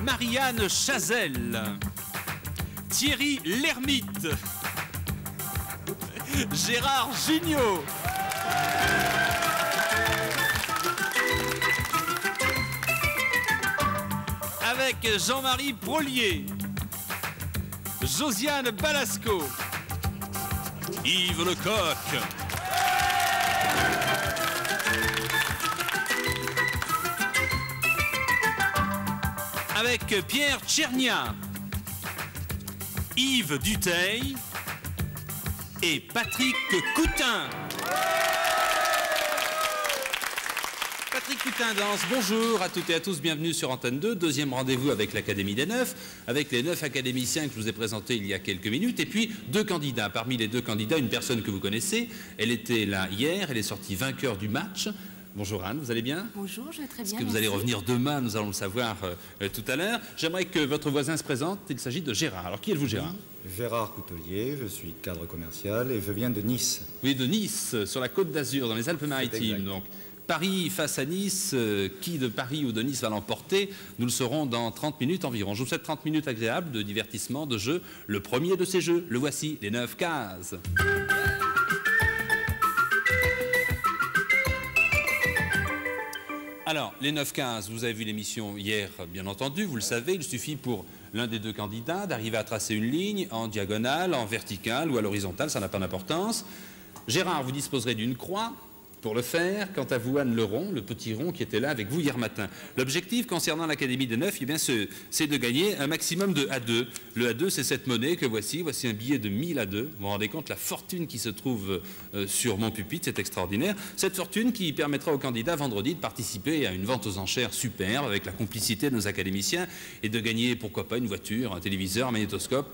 Marianne Chazelle, Thierry Lhermitte, Gérard Jugnot, avec Jean-Marie Prolier, Josiane Balasco, Yves Lecoq, avec Pierre Tchernia, Yves Duteil et Patrick Coutin. Patrick Coutin danse, bonjour à toutes et à tous, bienvenue sur Antenne 2, deuxième rendez-vous avec l'Académie des Neufs, avec les 9 académiciens que je vous ai présentés il y a quelques minutes, et puis 2 candidats. Parmi les 2 candidats, une personne que vous connaissez, elle était là hier, elle est sortie vainqueur du match. Bonjour Anne, vous allez bien? Bonjour, je vais très bien. Est-ce que vous allez revenir demain? Nous allons le savoir tout à l'heure. J'aimerais que votre voisin se présente, il s'agit de Gérard. Alors qui êtes-vous Gérard? Gérard Coutelier, je suis cadre commercial et je viens de Nice. Oui, de Nice, sur la Côte d'Azur, dans les Alpes-Maritimes. Donc Paris face à Nice, qui de Paris ou de Nice va l'emporter? Nous le saurons dans 30 minutes environ. Je vous souhaite 30 minutes agréables de divertissement, de jeu. Le premier de ces jeux, le voici, les 9 cases. Alors, les 9 cases, vous avez vu l'émission hier, bien entendu, vous le savez, il suffit pour l'un des 2 candidats d'arriver à tracer une ligne en diagonale, en verticale ou à l'horizontale, ça n'a pas d'importance. Gérard, vous disposerez d'une croix pour le faire. Quant à vous, Anne Leron, le petit rond qui était là avec vous hier matin. L'objectif concernant l'Académie des Neufs, eh bien, c'est de gagner un maximum de A2. Le A2, c'est cette monnaie que voici. Voici un billet de 1000 A2. Vous vous rendez compte la fortune qui se trouve sur mon pupitre, c'est extraordinaire. Cette fortune qui permettra aux candidats vendredi de participer à une vente aux enchères superbe avec la complicité de nos académiciens et de gagner, pourquoi pas, une voiture, un téléviseur, un magnétoscope,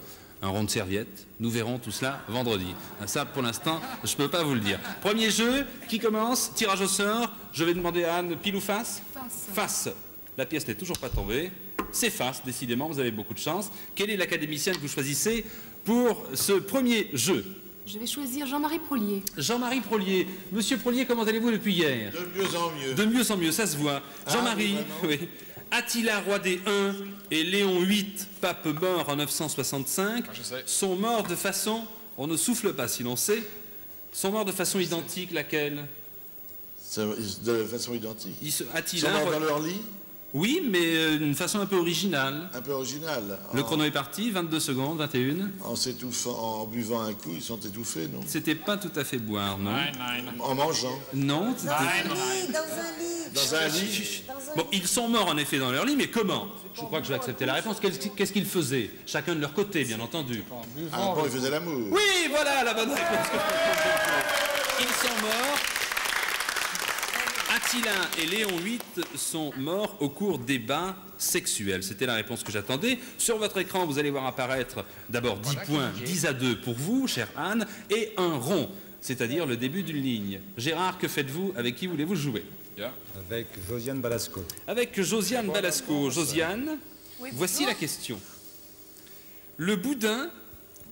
un rond de serviette. Nous verrons tout cela vendredi. Ça, pour l'instant, je ne peux pas vous le dire. Premier jeu, qui commence? Tirage au sort. Je vais demander à Anne, pile ou face? Face. Face. La pièce n'est toujours pas tombée. C'est face, décidément, vous avez beaucoup de chance. Quel est l'académicien que vous choisissez pour ce premier jeu? Je vais choisir Jean-Marie Prolier. Jean-Marie Prolier. Monsieur Prolier, comment allez-vous depuis hier? De mieux en mieux. De mieux en mieux, ça se voit. Jean-Marie, oui, oui. Attila Roi des Huns et Léon VIII, pape mort en 965, sont morts de façon, on ne souffle pas si l'on sait, sont morts de façon identique, laquelle? De façon identique. Ils sont Attila, morts dans leur lit? Oui, mais d'une façon un peu originale. Un peu originale. Le chrono est parti, 22 secondes, 21. En s'étouffant, en buvant un coup, ils sont étouffés, non? C'était pas tout à fait boire, non? En mangeant? Non. Dans un lit. Dans un lit? Bon, ils sont morts en effet dans leur lit, mais comment? Je crois que je vais accepter la réponse. Qu'est-ce qu'ils faisaient? Chacun de leur côté, bien entendu. Ah bon, ils faisaient l'amour. Oui, voilà la bonne réponse. Ils sont morts. Attila et Léon VIII sont morts au cours d'ébats sexuels. C'était la réponse que j'attendais. Sur votre écran, vous allez voir apparaître d'abord 10 points, 10 à 2 pour vous, chère Anne, et un rond, c'est-à-dire le début d'une ligne. Gérard, que faites-vous? Avec qui voulez-vous jouer? Avec Josiane Balasco. Avec Josiane Balasco. Josiane, Oui, voici bonjour. la question. Le boudin...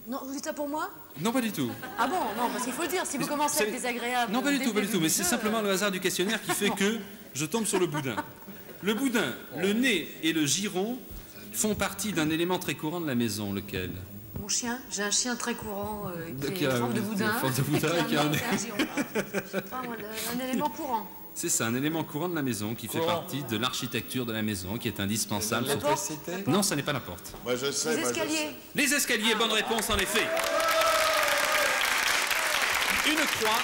Non, vous dites ça pour moi? Non, pas du tout. Ah bon, non, parce qu'il faut le dire, si vous commencez à être désagréable... Non, pas du dès tout, le pas du début tout. Mais du c'est jeu, simplement le hasard du questionnaire qui fait que je tombe sur le boudin. Le boudin, le nez et le giron font partie d'un élément très courant de la maison. Lequel? Mon chien, j'ai un chien très courant qui Qui est a en forme de une boudin. forme de boudin et qui a un nez. Un élément courant. C'est ça, un élément courant de la maison qui fait partie de l'architecture de la maison, qui est indispensable. La porte? Non, ça n'est pas la porte. Moi, je sais. Les moi, je escaliers. sais. Les escaliers, bonne réponse en effet. Une croix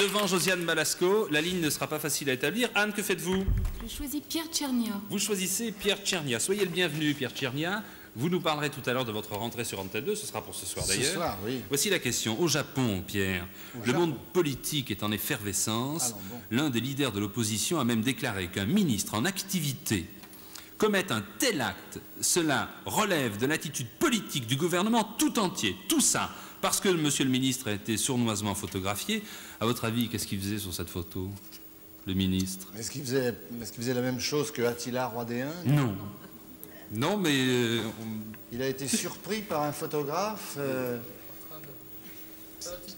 devant Josiane Balasco. La ligne ne sera pas facile à établir. Anne, que faites-vous? Je choisis Pierre Tchernia. Vous choisissez Pierre Tchernia. Soyez le bienvenu, Pierre Tchernia. Vous nous parlerez tout à l'heure de votre rentrée sur Antenne 2. Ce sera pour ce soir d'ailleurs. Ce soir, oui. Voici la question. Au Japon, Pierre, le monde politique est en effervescence. L'un des leaders de l'opposition a même déclaré qu'un ministre en activité commette un tel acte, cela relève de l'attitude politique du gouvernement tout entier. Tout ça, parce que monsieur le ministre a été sournoisement photographié. À votre avis, qu'est-ce qu'il faisait sur cette photo, le ministre? Est-ce qu'il faisait la même chose que Attila, roi des Huns? Non. Non, mais... Il a été surpris par un photographe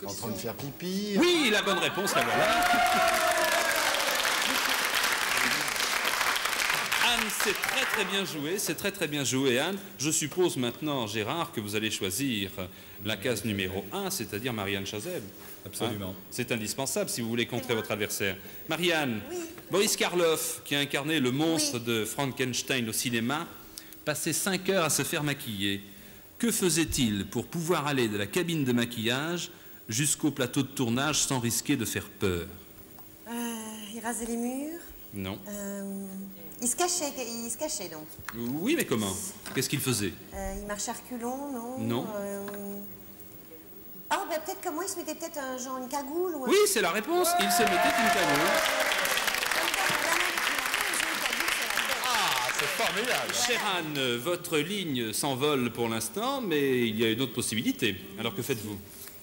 en train de faire pipi. Oui, la bonne réponse, la voilà. Anne, c'est très très bien joué, c'est très très bien joué, Anne. Je suppose maintenant, Gérard, que vous allez choisir la case numéro 1, c'est-à-dire Marianne Chazelle. Absolument. C'est indispensable si vous voulez contrer votre adversaire. Marianne, Oui. Boris Karloff, qui a incarné le monstre de Frankenstein au cinéma, passait 5 heures à se faire maquiller. Que faisait-il pour pouvoir aller de la cabine de maquillage jusqu'au plateau de tournage sans risquer de faire peur? Il rasait les murs. Non. Il se cachait donc. Oui, mais comment? Qu'est-ce qu'il faisait? Il marchait à reculons, non? Non. Ah, ben peut-être que moi, il se mettait peut-être genre une cagoule ou un... Oui, c'est la réponse. Il se mettait une cagoule. Ah, c'est formidable. Chère Anne, votre ligne s'envole pour l'instant, mais il y a une autre possibilité. Alors que faites-vous?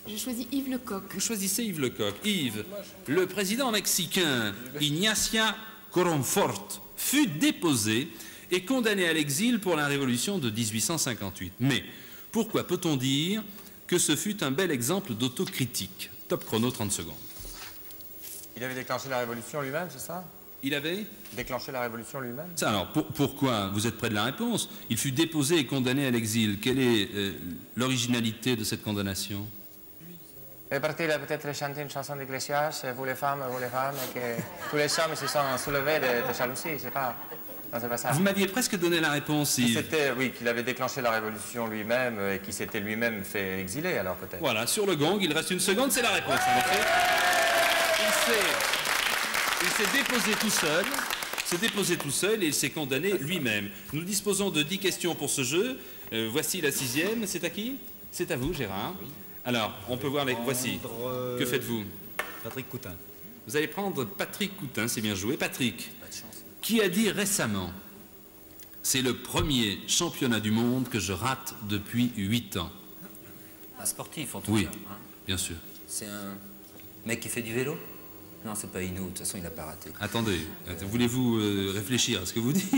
Je choisis Yves Lecoq. Vous choisissez Yves Lecoq. Yves, le président mexicain Ignacia Coronfort fut déposé et condamné à l'exil pour la révolution de 1858. Mais pourquoi peut-on dire que ce fut un bel exemple d'autocritique? Top chrono, 30 secondes. Il avait déclenché la révolution lui-même, c'est ça? Il avait... Déclenché la révolution lui-même? Ça, alors, pourquoi? Vous êtes près de la réponse. Il fut déposé et condamné à l'exil. Quelle est l'originalité de cette condamnation? Et parti, il a peut-être chanté une chanson d'Iglesias, vous les femmes, et que tous les hommes se sont soulevés de jalousie, c'est pas... Non, c'est pas ça. Vous m'aviez presque donné la réponse, Yves. Oui, qu'il avait déclenché la révolution lui-même et qu'il s'était lui-même fait exiler, alors peut-être. Voilà, sur le gong, il reste une seconde, c'est la réponse, en effet. Il s'est déposé tout seul et il s'est condamné lui-même. Nous disposons de 10 questions pour ce jeu. Voici la 6e. C'est à qui? C'est à vous, Gérard. Oui. Alors, on peut voir les... Voici. Que faites-vous? Patrick Coutin. Vous allez prendre Patrick Coutin, c'est bien joué. Patrick, qui a dit récemment « C'est le premier championnat du monde que je rate depuis 8 ans ». Un sportif, en tout Oui, cas. Hein. bien sûr. C'est un mec qui fait du vélo? Non, c'est pas Hinault, de toute façon, il n'a pas raté. Attendez, voulez-vous réfléchir à ce que vous dites?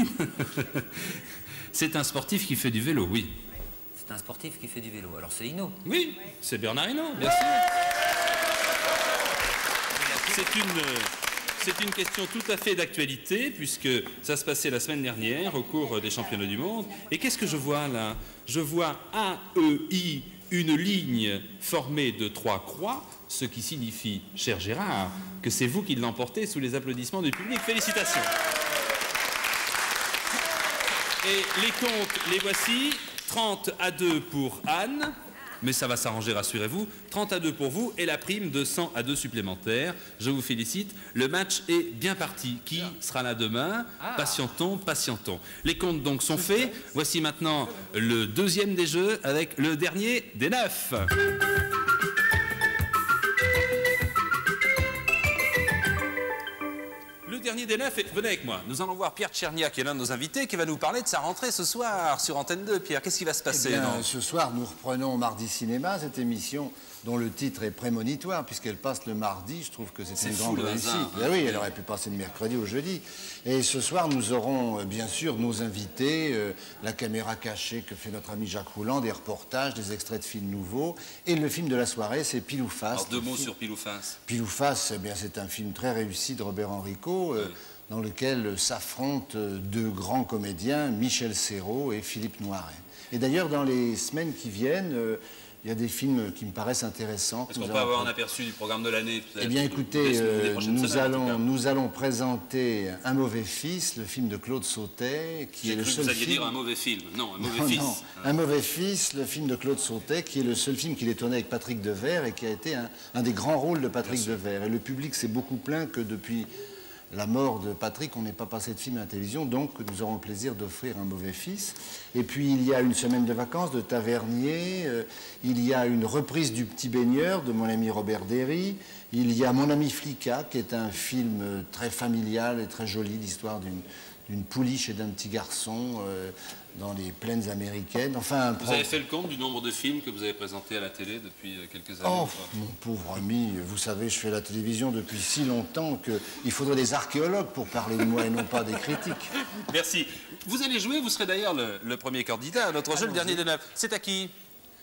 C'est un sportif qui fait du vélo, oui. C'est un sportif qui fait du vélo. Alors c'est Hinault. Oui, c'est Bernard Hinault, bien sûr. C'est une question tout à fait d'actualité, puisque ça se passait la semaine dernière au cours des championnats du monde. Et qu'est-ce que je vois là? Je vois AEI, une ligne formée de 3 croix, ce qui signifie, cher Gérard, que c'est vous qui l'emportez sous les applaudissements du public. Félicitations. Et les comptes, les voici. 30-2 pour Anne, mais ça va s'arranger, rassurez-vous. 30-2 pour vous et la prime de 100-2 supplémentaires. Je vous félicite. Le match est bien parti. Qui sera là demain? Patientons, patientons. Les comptes donc sont faits. Voici maintenant le deuxième des jeux avec le dernier des 9. Le dernier des 9, venez avec moi. Nous allons voir Pierre Tchernia, qui est l'un de nos invités, qui va nous parler de sa rentrée ce soir sur Antenne 2. Pierre, qu'est-ce qui va se passer? Ce soir, nous reprenons Mardi Cinéma, cette émission dont le titre est prémonitoire, puisqu'elle passe le mardi. Je trouve que c'est une grande réussite. Ben oui, elle aurait pu passer le mercredi ou jeudi. Et ce soir, nous aurons bien sûr nos invités, la caméra cachée que fait notre ami Jacques Rouland, des reportages, des extraits de films nouveaux. Et le film de la soirée, c'est Pile ou Face. Alors, 2 mots sur Pile ou Face. Pile ou Face, eh bien, c'est un film très réussi de Robert Enrico, dans lequel s'affrontent 2 grands comédiens, Michel Serrault et Philippe Noiret. Et d'ailleurs, dans les semaines qui viennent, il y a des films qui me paraissent intéressants. Est-ce qu'on peut avoir un aperçu du programme de l'année? Eh bien, écoutez, nous allons présenter Un mauvais fils, le film de Claude Sautet, qui est le seul film... Vous alliez dire un mauvais film. Non, un mauvais fils. Non. Un mauvais fils, le film de Claude Sautet, qui est le seul film qu'il ait tourné avec Patrick Devers et qui a été un des grands rôles de Patrick Devers. Et le public s'est beaucoup plaint que depuis la mort de Patrick, on n'est pas passé de film à la télévision, donc nous aurons le plaisir d'offrir Un mauvais fils. Et puis il y a Une semaine de vacances de Tavernier, il y a une reprise du Petit baigneur de mon ami Robert Derry, il y a Mon ami Flicka, qui est un film très familial et très joli, l'histoire d'une pouliche et d'un petit garçon dans les plaines américaines. Enfin, vous avez fait le compte du nombre de films que vous avez présentés à la télé depuis quelques années? Oh, mon pauvre ami, vous savez, je fais la télévision depuis si longtemps qu'il faudrait des archéologues pour parler de moi et non pas des critiques. Merci. Vous allez jouer, vous serez d'ailleurs le premier candidat à notre jeu, le dernier des 9. C'est à qui?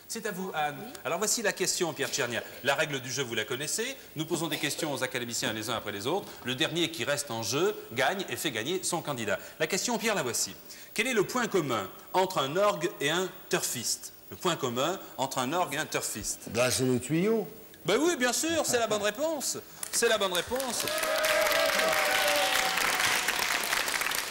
C'est à vous, Anne. Alors voici la question, Pierre Tchernia. La règle du jeu, vous la connaissez. Nous posons des questions aux académiciens les uns après les autres. Le dernier qui reste en jeu gagne et fait gagner son candidat. La question, Pierre, la voici. Quel est le point commun entre un orgue et un turfiste? Le point commun entre un orgue et un turfiste? Bah, c'est les tuyaux. Ben oui, bien sûr, c'est la bonne réponse. C'est la bonne réponse.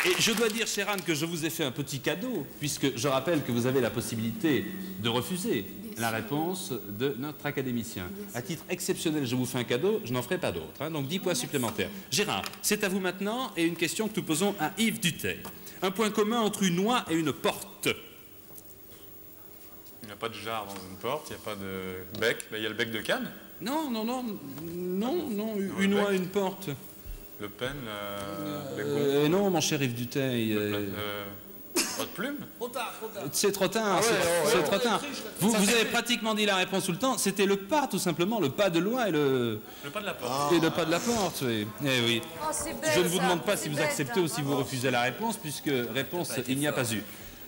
Et je dois dire, chère Anne, que je vous ai fait un petit cadeau, puisque je rappelle que vous avez la possibilité de refuser la réponse de notre académicien. À titre exceptionnel, je vous fais un cadeau, je n'en ferai pas d'autre. Hein, donc 10 points supplémentaires. Gérard, c'est à vous maintenant, et une question que nous posons à Yves Dutheil. Un point commun entre une oie et une porte? Il n'y a pas de jarre dans une porte, il n'y a pas de bec. Ben, il y a le bec de Cannes. Non, une oie et une porte. Le pen, les gonds. Non, mon cher Yves Dutheil. Pas de plume. C'est trop tard, c'est trop tard. Vous avez pratiquement dit la réponse tout le temps. C'était le pas, tout simplement, le pas de l'oie et le pas de la porte. Et le pas de la porte, oui. Eh oui. Oh, c'est belle, Je ne vous ça. demande pas si C'est vous bête, acceptez hein. ou si vous refusez la réponse, puisque réponse, il n'y a pas eu.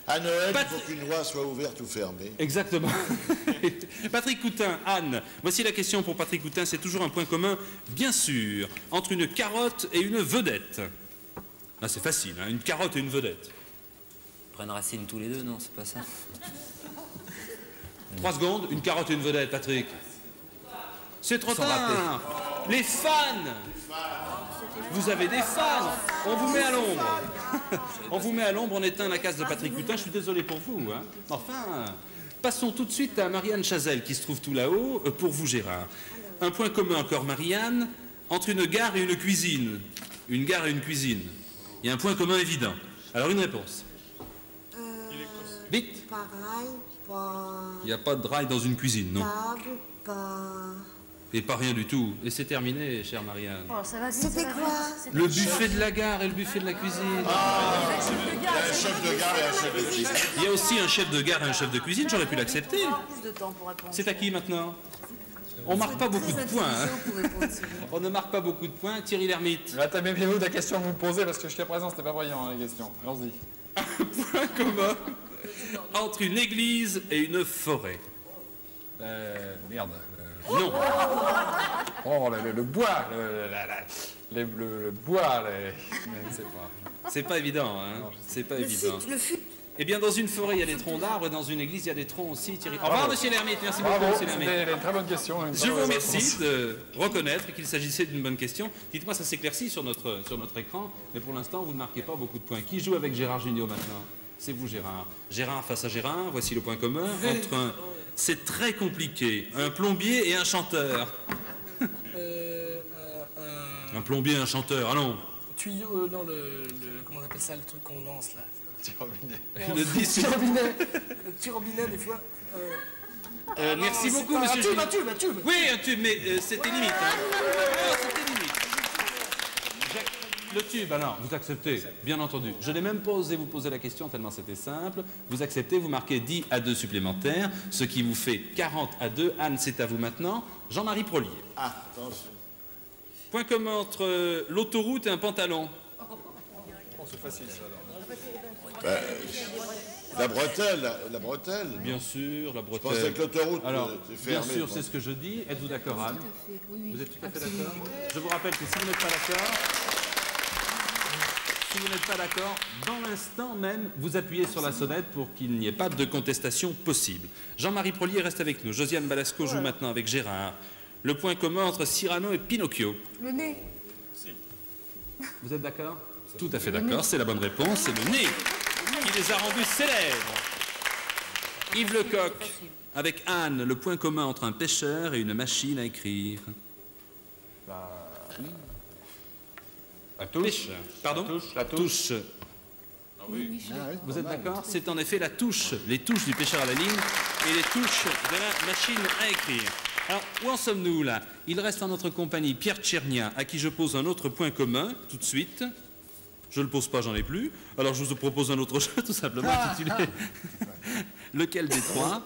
À Noël, il faut qu'une oie soit ouverte ou fermée. Exactement. Patrick Coutin, Anne, voici la question pour Patrick Coutin. C'est toujours un point commun, bien sûr, entre une carotte et une vedette. Là, c'est facile, hein, une carotte et une vedette. Ils prennent racine tous les deux, non, c'est pas ça. 3 secondes, une carotte et une vedette, Patrick. C'est trop tard. Les fans. Vous avez des fans. On vous met à l'ombre. On vous met à l'ombre, on éteint la case de Patrick Coutin. Je suis désolé pour vous. Hein. Enfin, passons tout de suite à Marianne Chazelle, qui se trouve tout là-haut, pour vous, Gérard. Un point commun encore, Marianne, entre une gare et une cuisine. Une gare et une cuisine. Il y a un point commun évident. Alors, une réponse. Vite. Pas rail, pas Il n'y a pas de rail dans une cuisine, non. table, pas... Et pas rien du tout. Et c'est terminé, chère Marianne. Oh, ça va, C'était ça va, quoi? c'est Le buffet de la gare et le buffet de la cuisine. Il y a un chef de gare et un chef de cuisine. Il y a aussi un chef de gare et un chef de cuisine, j'aurais pu l'accepter. plus de temps pour répondre. C'est à qui maintenant? On marque pas beaucoup de points. Hein. Pour répondre, Sylvie. On ne marque pas beaucoup de points. Thierry Lhermitte. Là, t'as méfiez-vous de la question que vous me posez parce que jusqu'à présent, c'était pas brillant, hein, les questions. Allons-y. Point commun entre une église et une forêt. Merde. Non. Oh, le bois, le bois, je sais pas. C'est pas évident. Hein. C'est pas évident. Le fut. Eh bien, dans une forêt, il y a des troncs d'arbres, et dans une église, il y a des troncs aussi, Thierry. Au revoir, monsieur Lhermitte. Merci beaucoup, Bravo, monsieur Lhermitte. c'était une très bonne question. Je vous remercie de reconnaître qu'il s'agissait d'une bonne question. Dites-moi, ça s'éclaircit sur notre écran, mais pour l'instant, vous ne marquez pas beaucoup de points. Qui joue avec Gérard Jugnot maintenant? C'est vous, Gérard. Gérard face à Gérard, voici le point commun entre un... C'est très compliqué. Un plombier et un chanteur. Un plombier et un chanteur, allons. Tuyau, non, comment on appelle ça, le truc qu'on lance là? Le disque. Le petit robinet, des fois. Merci c'est beaucoup, pas- monsieur un tube. Oui, un tube, mais c'était limite. Hein. Oh, c'était limite. Le tube, alors, vous acceptez, bien entendu. Je n'ai même pas osé vous poser la question tellement c'était simple. Vous acceptez, vous marquez 10 à 2 supplémentaires, ce qui vous fait 40 à 2. Anne, c'est à vous maintenant. Jean-Marie Prolier. Ah, attention. Point commun entre l'autoroute et un pantalon. Oh, c'est facile, ça, alors. Ben, la bretelle, la bretelle. Bien sûr, la Je bretelle. pensais que l'autoroute Alors, était bien fermée. sûr, c'est ce que je dis. Êtes-vous d'accord, Anne? Oui, Vous êtes tout à fait absolument. d'accord? Je vous rappelle que si vous n'êtes pas d'accord, dans l'instant même, vous appuyez sur la sonnette pour qu'il n'y ait pas de contestation possible. Jean-Marie Prolier reste avec nous. Josiane Balasco joue maintenant avec Gérard. Le point commun entre Cyrano et Pinocchio. Le nez. Vous êtes d'accord? Tout à fait d'accord, c'est la bonne réponse. C'est le nez qui les a rendus célèbres. Yves Lecoq, avec Anne, le point commun entre un pêcheur et une machine à écrire. La touche. Pêcheur. Pardon? La touche. Vous êtes d'accord? C'est en effet la touche, les touches du pêcheur à la ligne et les touches de la machine à écrire. Alors, où en sommes-nous là? Il reste en notre compagnie Pierre Tchernia, à qui je pose un autre point commun, tout de suite. Je ne le pose pas, j'en ai plus. Alors je vous propose un autre jeu, tout simplement intitulé Lequel des trois?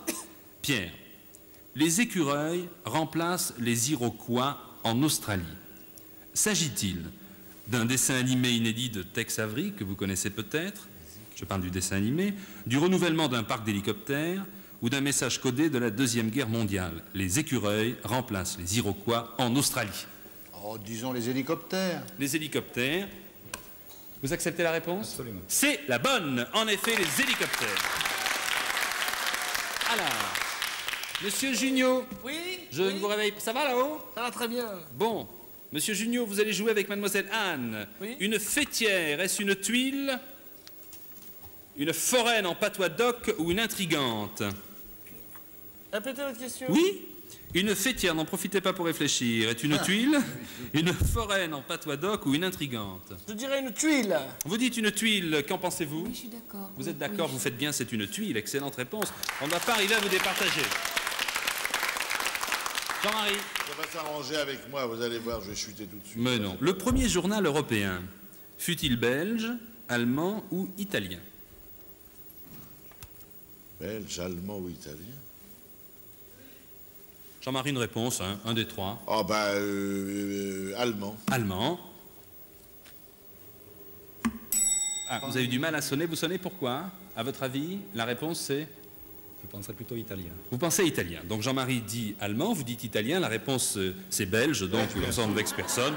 Pierre. Les écureuils remplacent les Iroquois en Australie. S'agit-il d'un dessin animé inédit de Tex Avery, que vous connaissez peut-être, je parle du dessin animé, du renouvellement d'un parc d'hélicoptères, ou d'un message codé de la Deuxième Guerre mondiale. Les écureuils remplacent les Iroquois en Australie. Oh, disons les hélicoptères. Les hélicoptères. Vous acceptez la réponse? Absolument. C'est la bonne, en effet, les hélicoptères. Alors, Monsieur Junio, Oui. je ne vous réveille pas. Ça va là-haut? Ça va très bien. Bon, Monsieur Junio, vous allez jouer avec Mademoiselle Anne. Oui. Une fêtière, est-ce une tuile, une foraine en patois d'oc ou une intrigante? Répétez votre question. Oui. Une fêtière, n'en profitez pas pour réfléchir, est une tuile, une foraine en patois d'oc ou une intrigante? Je dirais une tuile. Vous dites une tuile, qu'en pensez-vous? Oui, je suis d'accord. Vous êtes Oui, d'accord, oui. vous faites bien, c'est une tuile, excellente réponse. On ne va pas arriver à vous départager. Jean-Marie? Ça va s'arranger avec moi, vous allez voir, je vais chuter tout de suite. Mais non. Le premier journal européen, fut-il belge, allemand ou italien? Belge, allemand ou italien? Jean-Marie, une réponse, hein, un des trois. Oh, bah, allemand. Allemand. Ah, vous avez eu du mal à sonner, vous sonnez pourquoi? À votre avis, la réponse c'est? Je penserais plutôt italien. Vous pensez italien. Donc Jean-Marie dit allemand, vous dites italien, la réponse c'est belge, donc ça ne vexe personne.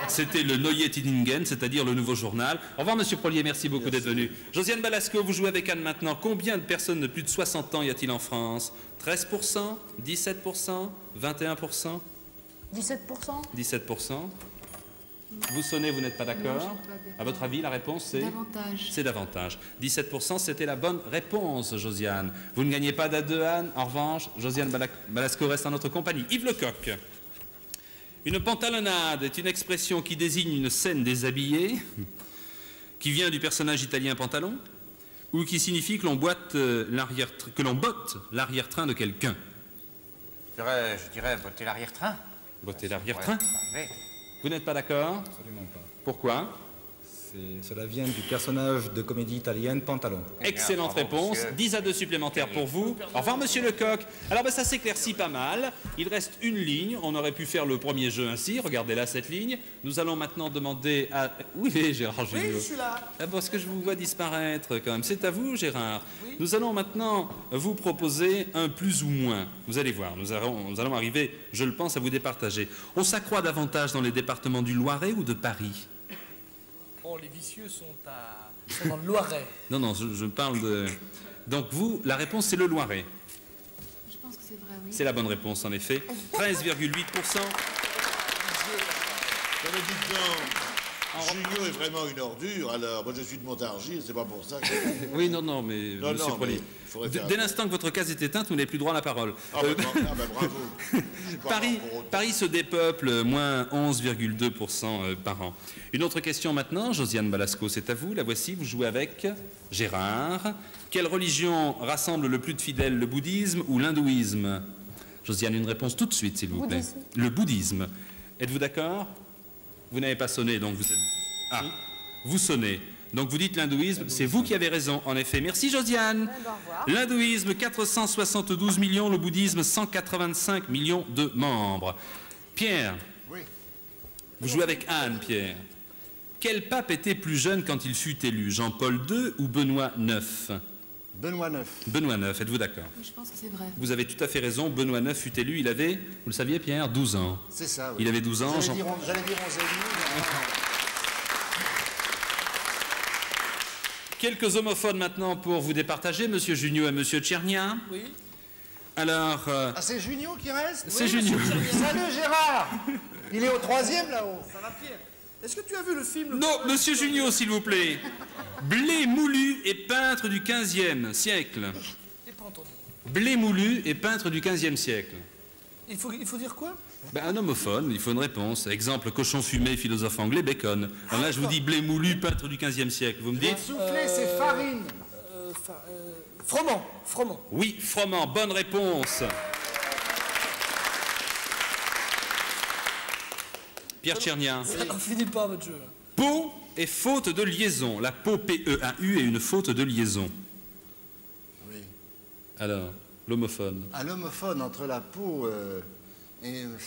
C'était le Neue Tübingen, c'est-à-dire le nouveau journal. Au revoir Monsieur Prolier, merci beaucoup d'être venu. Josiane Balasco, vous jouez avec Anne maintenant. Combien de personnes de plus de 60 ans y a-t-il en France? 13%, 17%, 21%? 17%? 17%. Vous sonnez, vous n'êtes pas Non, je d'accord? suis pas d'accord. À votre avis, la réponse c'est? Davantage. C'est davantage. 17%, c'était la bonne réponse, Josiane. Vous ne gagnez pas d'A2, Anne. En revanche, Josiane Balasco reste en notre compagnie. Yves Lecoq. Une pantalonnade est une expression qui désigne une scène déshabillée, qui vient du personnage italien Pantalon, ou qui signifie que l'on botte l'arrière-train de quelqu'un. Je dirais botter l'arrière-train. Botter l'arrière-train? Oui. Vous n'êtes pas d'accord? Absolument pas. Pourquoi? Cela vient du personnage de comédie italienne Pantalon. Excellente bravo, réponse. monsieur. 10 à 2 supplémentaires pour vous. Au revoir, Monsieur Lecoq. Alors, ça s'éclaircit pas mal. Il reste une ligne. On aurait pu faire le premier jeu ainsi. Regardez là, cette ligne. Nous allons maintenant demander à... Où il est, Gérard Jugnot? Oui, je suis là. Ah, parce que je vous vois disparaître quand même. C'est à vous, Gérard. Nous allons maintenant vous proposer un plus ou moins. Vous allez voir, nous allons arriver, je le pense, à vous départager. On s'accroît davantage dans les départements du Loiret ou de Paris? Oh, les vicieux sont dans le Loiret. Non, non, je parle de... Donc vous, la réponse, c'est le Loiret. Je pense que c'est vrai, oui. C'est la bonne réponse, en effet. 13,8%. Ça me dit donc, Junio est vraiment une ordure, alors moi je suis de Montargis, c'est pas pour ça que... Oui, non, non, mais Non, Monsieur non, Prolier, mais faudrait faire dès l'instant que votre case est éteinte, vous n'avez plus droit à la parole. Ah, bah, bravo. Je suis pas Paris, mort pour autant. Paris se dépeuple, moins 11,2% par an. Une autre question maintenant, Josiane Balasco, c'est à vous. La voici, vous jouez avec Gérard. Quelle religion rassemble le plus de fidèles, le bouddhisme ou l'hindouisme? Josiane, une réponse tout de suite, s'il vous plaît. Bouddhisme. Le bouddhisme. Êtes-vous d'accord? Vous n'avez pas sonné, donc vous êtes... Ah, vous sonnez. Donc vous dites l'hindouisme, c'est vous qui avez raison, en effet. Merci Josiane. L'hindouisme, 472 millions, le bouddhisme, 185 millions de membres. Pierre, Oui. vous jouez avec Anne, Pierre. Quel pape était plus jeune quand il fut élu, Jean-Paul II ou Benoît IX? Benoît IX. Benoît IX, êtes-vous d'accord? Oui, je pense que c'est vrai. Vous avez tout à fait raison, Benoît IX fut élu, il avait, vous le saviez Pierre, 12 ans. C'est ça, oui. Il avait 12 ans. J'allais dire 11 et demi. Quelques homophones maintenant pour vous départager, Monsieur Junio et Monsieur Tchernia. Oui. Alors, Ah, c'est Junio qui reste? c'est Junio. Salut Gérard. Il est au 3e là-haut. Ça va, Pierre. Est-ce que tu as vu le film Non, Monsieur Junio, s'il vous plaît. Blé moulu est peintre du XVe siècle. J'ai pas entendu. Blé moulu est peintre du XVe siècle. Il faut dire quoi? Ben, un homophone, il faut une réponse. Exemple, cochon fumé, philosophe anglais, Bacon. Alors là, je vous dis blé moulu, peintre du XVe siècle. Vous me dites? Soufflé, c'est farine. Froment. Froment. Oui, Froment, bonne réponse. Pierre Tchernia. Ça n'en finit pas, votre jeu. Peau est faute de liaison. La peau, P-E-A-U, est une faute de liaison. Oui. Alors, l'homophone. À l'homophone entre la peau Une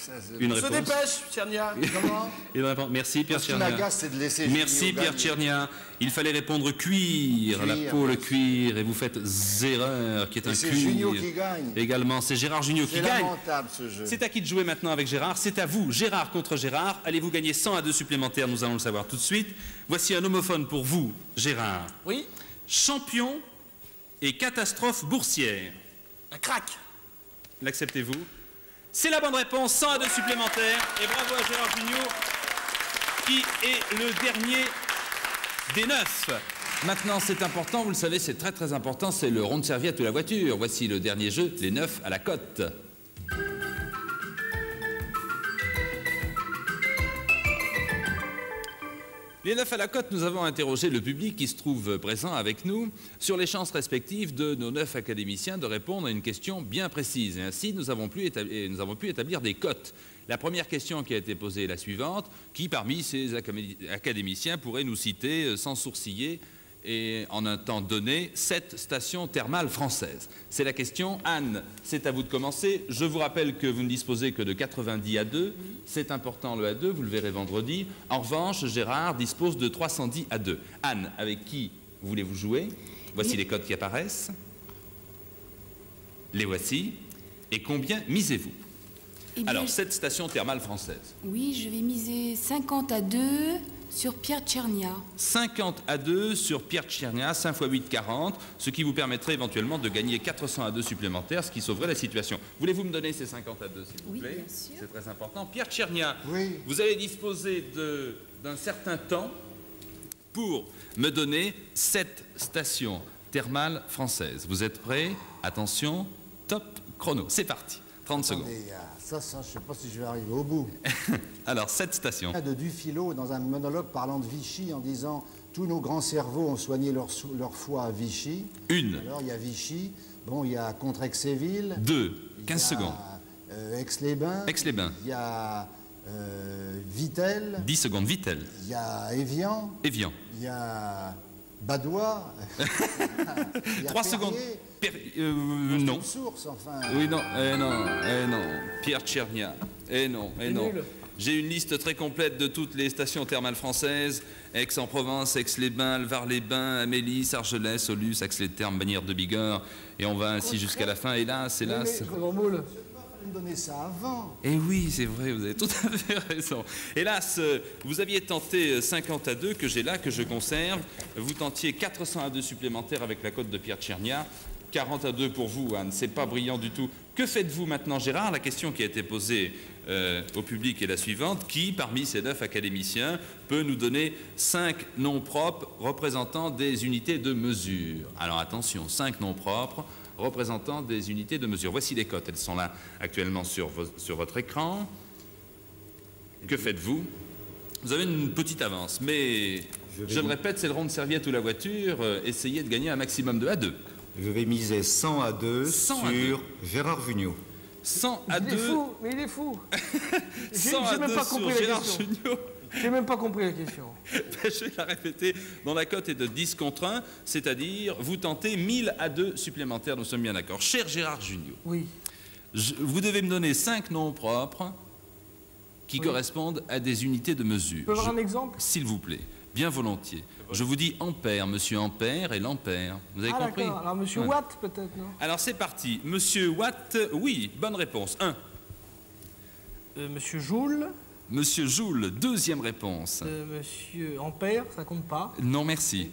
Se réponse. dépêche, Tchernia. Comment? Une réponse. Merci Pierre Ce qui Tchernia. m'agace, c'est de laisser Merci Junio Pierre gagner. Tchernia. Il fallait répondre cuir, la Cuir, peau, le merci. cuir, et vous faites erreur, qui est Et un c'est cuir. Junio qui gagne. Également, c'est Gérard Jugnot qui C'est gagne. lamentable ce jeu. C'est à qui de jouer maintenant avec Gérard? C'est à vous. Gérard contre Gérard. Allez-vous gagner 100 à 2 supplémentaires? Nous allons le savoir tout de suite. Voici un homophone pour vous, Gérard. Oui, Champion et catastrophe boursière. un crack. L'acceptez-vous? C'est la bonne réponse, 100 à 2 supplémentaires. Et bravo à Gérard Jugnot, qui est le dernier des 9. Maintenant, c'est important, vous le savez, c'est très très important, c'est le rond de serviette ou la voiture. Voici le dernier jeu, les 9 à la cote. Les 9 à la cote, nous avons interrogé le public qui se trouve présent avec nous sur les chances respectives de nos 9 académiciens de répondre à une question bien précise. Et ainsi, nous avons pu établir des cotes. La première question qui a été posée est la suivante. Qui parmi ces académiciens pourrait nous citer sans sourciller et en un temps donné 7 stations thermales françaises? C'est la question. Anne, c'est à vous de commencer. Je vous rappelle que vous ne disposez que de 90 A2. C'est important le A2, vous le verrez vendredi. En revanche, Gérard dispose de 310 A2. Anne, avec qui voulez-vous jouer? Voici les codes qui apparaissent. Les voici. Et combien misez-vous? Eh bien, Alors, 7 stations thermales françaises. oui, je vais miser 50 à 2 sur Pierre Tchernia. 50 à 2 sur Pierre Tchernia, 5 x 8, 40, ce qui vous permettrait éventuellement de gagner 400 à 2 supplémentaires, ce qui sauverait la situation. Voulez-vous me donner ces 50 à 2, s'il vous Oui, plaît? bien sûr. C'est très important. Pierre Tchernia, Oui. vous allez disposer d'un certain temps pour me donner 7 stations thermales françaises. Vous êtes prêts? Attention, top chrono. C'est parti. 30 secondes. Attendez, ça, je ne sais pas si je vais arriver au bout. Alors, 7 stations. De Dufilo, dans un monologue parlant de Vichy, en disant tous nos grands cerveaux ont soigné leur foie à Vichy. Une, Alors, il y a Vichy, bon, il y a Contrexéville. 2, il y 15 a, secondes. Aix-les-Bains. Aix-les-Bains. Il y a Vittel. 10 secondes. Vittel. Il y a Évian. Évian. Il y a Badois. Il y a 3 secondes. Perrier. Non. Une source, enfin. Oui, non, non. Pierre Tchernia. Non. Nul. J'ai une liste très complète de toutes les stations thermales françaises. Aix-en-Provence, Aix-les-Bains, Var-les-Bains, Amélis, Argelès, Aulus, Aix-les-Thermes, Bagnères de Bigorre. Et on va ainsi jusqu'à la fin. Hélas. Grand moule. Il fallait me donner ça avant. Eh oui, c'est vrai, vous avez tout à fait raison. Hélas, vous aviez tenté 50 à 2 que j'ai là, que je conserve. Vous tentiez 400 à 2 supplémentaires avec la cote de Pierre Tchernia. 40 à 2 pour vous, Anne. C'est pas brillant du tout. Que faites-vous maintenant, Gérard? La question qui a été posée au public est la suivante. Qui, parmi ces 9 académiciens, peut nous donner 5 noms propres représentant des unités de mesure? Alors attention, 5 noms propres représentant des unités de mesure. Voici les cotes. Elles sont là actuellement sur votre écran. Que faites-vous? Vous avez une petite avance, mais je le répète, c'est le rond de serviette ou la voiture. Essayez de gagner un maximum de A2. Je vais miser 100 à 2 100 sur à 2. Gérard Jugnot. 100 à Il 2. est fou, mais il est fou. 100 à J'ai même 2 pas sur compris la Gérard question. Jugnot. J'ai même pas compris la question. Je vais la répéter. Dont la cote est de 10 contre 1, c'est-à-dire vous tentez 1000 à 2 supplémentaires, nous sommes bien d'accord. Cher Gérard Jugnot, Oui. vous devez me donner 5 noms propres qui correspondent à des unités de mesure. Tu peux avoir un exemple? S'il vous plaît, bien volontiers. Je vous dis ampère, monsieur ampère et l'ampère. Vous avez compris? D'accord. Alors, monsieur Ouais. Watt, peut-être, non? Alors c'est parti. Monsieur Watt, oui, bonne réponse. 1. Monsieur Joule. Monsieur Joule, deuxième réponse. Monsieur Ampère, ça compte pas. Non, merci.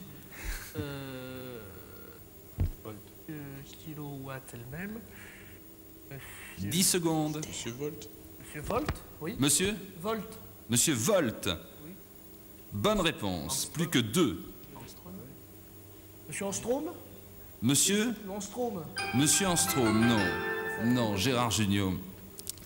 Kilowatt elle-même. 10 secondes. Monsieur Volt, oui. Monsieur? Volt. Monsieur Volt. Bonne réponse. Plus que 2. Monsieur Enstrom. Monsieur? Enstrom. Monsieur Enstrom, non. Non, Gérard Jugnot.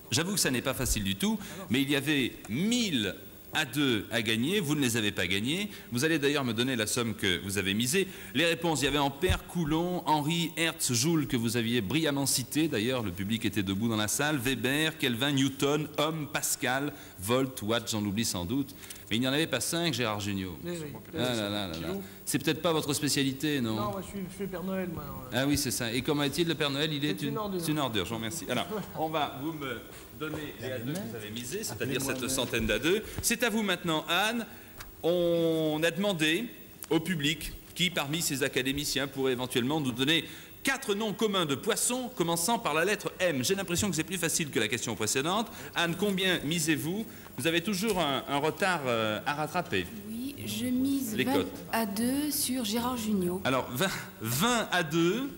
J'avoue que ça n'est pas facile du tout, mais il y avait 1000 à 2 à gagner, vous ne les avez pas gagnés. Vous allez d'ailleurs me donner la somme que vous avez misée. Les réponses, il y avait Ampère, Coulomb, Henri, Hertz, Joule, que vous aviez brillamment cité. D'ailleurs, le public était debout dans la salle. Weber, Kelvin, Newton, Ohm, Pascal, Volt, Watt, j'en oublie sans doute. Mais il n'y en avait pas 5, Gérard Jugnot. Oui. Ah là là là là. C'est peut-être pas votre spécialité, non? Non, moi je fais Père Noël, moi. Ah oui, c'est ça. Et comment est-il, le Père Noël? Il est une ordure. C'est une ordure, je vous remercie. Alors, vous me donner les A2 que vous avez misés, c'est-à-dire cette centaine d'A2. C'est à vous maintenant, Anne. On a demandé au public qui, parmi ces académiciens, pourrait éventuellement nous donner 4 noms communs de poissons commençant par la lettre M. J'ai l'impression que c'est plus facile que la question précédente. Anne, combien misez-vous? Vous avez toujours un retard à rattraper. Oui, je mise Les 20 cotes. à 2 sur Gérard Jugnot. Alors, 20 à 2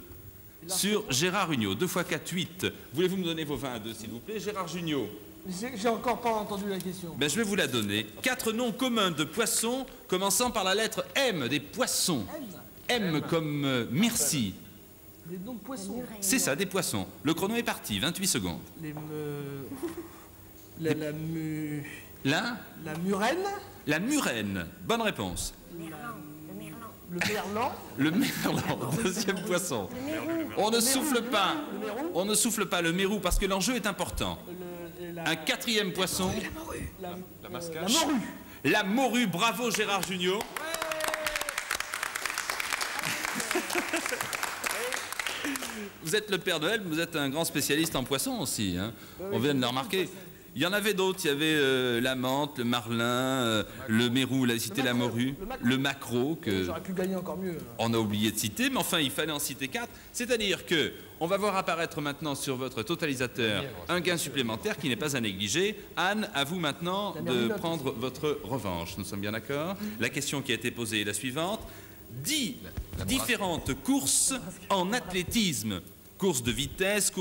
sur Gérard Jugnot. 2 x 4, 8. Voulez-vous me donner vos 20 à 2, s'il vous plaît? Gérard Jugnot. J'ai encore pas entendu la question. Ben, je vais vous la donner. 4 noms communs de poissons commençant par la lettre M, des poissons. M comme merci. Des noms de poissons. C'est ça, des poissons. Le chrono est parti, 28 secondes. Les la murène. La murène. Bonne réponse. Le merlan. Le merlan, deuxième poisson. On ne souffle pas. On ne souffle pas le mérou parce que l'enjeu est important. Un 4e poisson. La morue. La morue. Bravo Gérard Jugnot. Vous êtes le Père Noël, vous êtes un grand spécialiste en poissons aussi. Hein. On vient de le remarquer. Il y en avait d'autres. Il y avait la menthe, le marlin, le mérou, la cité la morue, le maquereau que J'aurais pu gagner encore mieux. on a oublié de citer, mais enfin il fallait en citer 4. C'est-à-dire que on va voir apparaître maintenant sur votre totalisateur un gain supplémentaire qui n'est pas à négliger. Anne, à vous maintenant de prendre votre revanche. Nous sommes bien d'accord? La question qui a été posée est la suivante. 10 différentes courses en athlétisme. Course de vitesse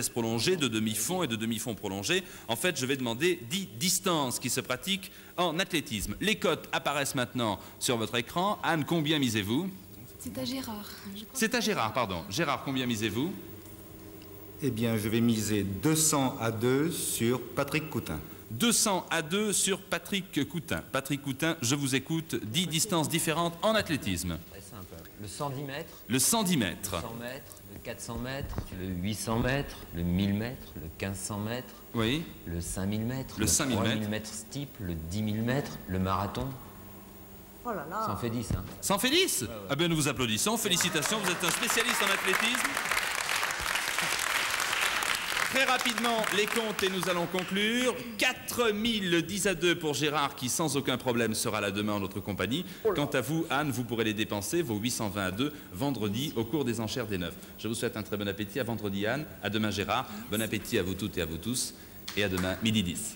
prolongée, de demi-fond et de demi-fond prolongé. En fait, je vais demander 10 distances qui se pratiquent en athlétisme. Les cotes apparaissent maintenant sur votre écran. Anne, combien misez-vous? C'est à Gérard. C'est à Gérard, pardon. Gérard, combien misez-vous? Eh bien, je vais miser 200 à 2 sur Patrick Coutin. 200 à 2 sur Patrick Coutin. Patrick Coutin, je vous écoute. 10 distances différentes en athlétisme. Très simple. Le 110 mètres. Le 110 mètres. Le 100 mètres, le 400 mètres, le 800 mètres, le 1000 mètres, le 1500 mètres, Oui. le 5000 mètres, Le 5000 mètres. 3000 mètres steep, le 10 000 mètres, le marathon. Oh là là. Ça en fait 10, hein. Ça en fait 10? Ah ben nous vous applaudissons. Félicitations, vous êtes un spécialiste en athlétisme. Très rapidement, les comptes et nous allons conclure. 4010 à 2 pour Gérard qui, sans aucun problème, sera là demain en notre compagnie. Quant à vous, Anne, vous pourrez les dépenser, vos 820 à 2, vendredi, au cours des enchères des 9. Je vous souhaite un très bon appétit. À vendredi, Anne. À demain, Gérard. Bon appétit à vous toutes et à vous tous. Et à demain, midi 10.